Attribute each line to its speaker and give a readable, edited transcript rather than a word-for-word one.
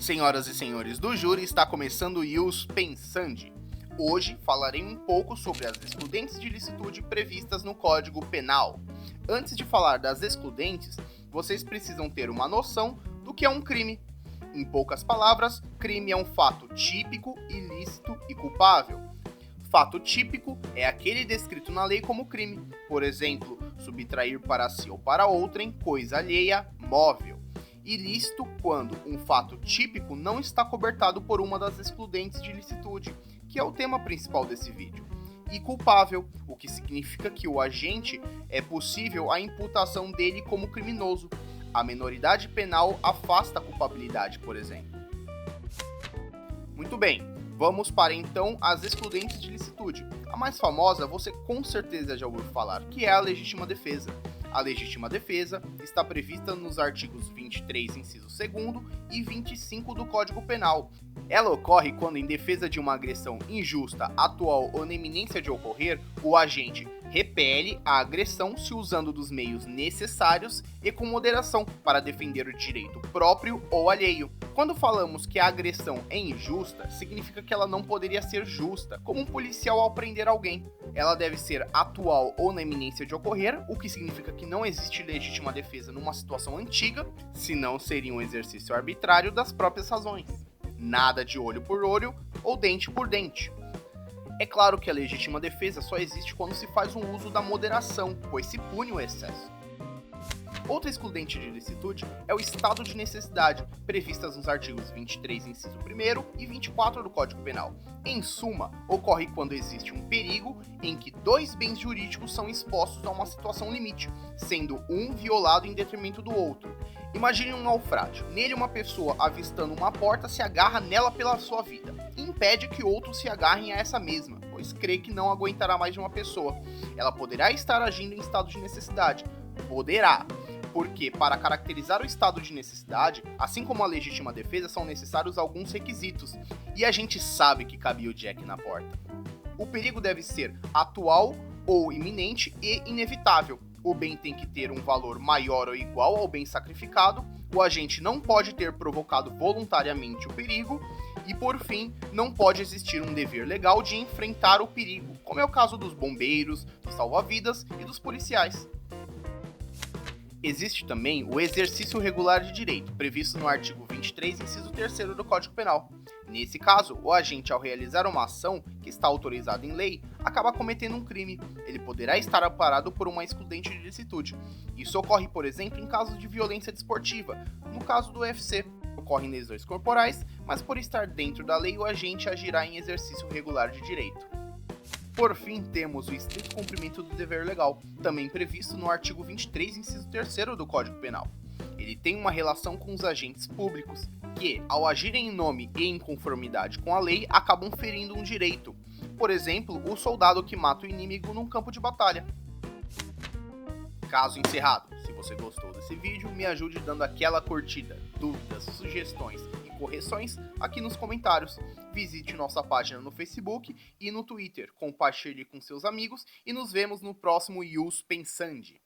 Speaker 1: Senhoras e senhores do júri, está começando o Ius Pensandi. Hoje falarei um pouco sobre as excludentes de licitude previstas no Código Penal. Antes de falar das excludentes, vocês precisam ter uma noção do que é um crime. Em poucas palavras, crime é um fato típico, ilícito e culpável. Fato típico é aquele descrito na lei como crime, por exemplo, subtrair para si ou para outrem coisa alheia, móvel. Ilícito quando um fato típico não está cobertado por uma das excludentes de licitude, que é o tema principal desse vídeo. E culpável, o que significa que o agente é possível a imputação dele como criminoso. A menoridade penal afasta a culpabilidade, por exemplo. Muito bem, vamos para então as excludentes de licitude. A mais famosa você com certeza já ouviu falar, que é a legítima defesa. A legítima defesa está prevista nos artigos 23, inciso 2º e 25 do Código Penal. Ela ocorre quando, em defesa de uma agressão injusta, atual ou na iminência de ocorrer, o agente repele a agressão se usando dos meios necessários e com moderação para defender o direito próprio ou alheio. Quando falamos que a agressão é injusta, significa que ela não poderia ser justa, como um policial ao prender alguém. Ela deve ser atual ou na iminência de ocorrer, o que significa que não existe legítima defesa numa situação antiga, senão seria um exercício arbitrário das próprias razões. Nada de olho por olho ou dente por dente. É claro que a legítima defesa só existe quando se faz um uso da moderação, pois se pune o excesso. Outra excludente de licitude é o estado de necessidade, previstas nos artigos 23, inciso 1º e 24 do Código Penal. Em suma, ocorre quando existe um perigo em que dois bens jurídicos são expostos a uma situação limite, sendo um violado em detrimento do outro. Imagine um naufrágio. Nele, uma pessoa, avistando uma porta, se agarra nela pela sua vida e impede que outros se agarrem a essa mesma, pois crê que não aguentará mais de uma pessoa. Ela poderá estar agindo em estado de necessidade. Poderá. Porque, para caracterizar o estado de necessidade, assim como a legítima defesa, são necessários alguns requisitos, e a gente sabe que cabia o Jack na porta. O perigo deve ser atual ou iminente e inevitável. O bem tem que ter um valor maior ou igual ao bem sacrificado, o agente não pode ter provocado voluntariamente o perigo, e, por fim, não pode existir um dever legal de enfrentar o perigo, como é o caso dos bombeiros, dos salva-vidas e dos policiais. Existe também o exercício regular de direito, previsto no artigo 23, inciso 3º do Código Penal. Nesse caso, o agente, ao realizar uma ação que está autorizada em lei, acaba cometendo um crime. Ele poderá estar amparado por uma excludente de licitude. Isso ocorre, por exemplo, em casos de violência desportiva, no caso do UFC. Ocorrem lesões corporais, mas por estar dentro da lei, o agente agirá em exercício regular de direito. Por fim, temos o estrito cumprimento do dever legal, também previsto no artigo 23, inciso 3º do Código Penal. Ele tem uma relação com os agentes públicos, que, ao agirem em nome e em conformidade com a lei, acabam ferindo um direito. Por exemplo, o soldado que mata o inimigo num campo de batalha. Caso encerrado. Se você gostou desse vídeo, me ajude dando aquela curtida. Dúvidas, sugestões e correções aqui nos comentários. Visite nossa página no Facebook e no Twitter. Compartilhe com seus amigos e nos vemos no próximo Ius Pensandi.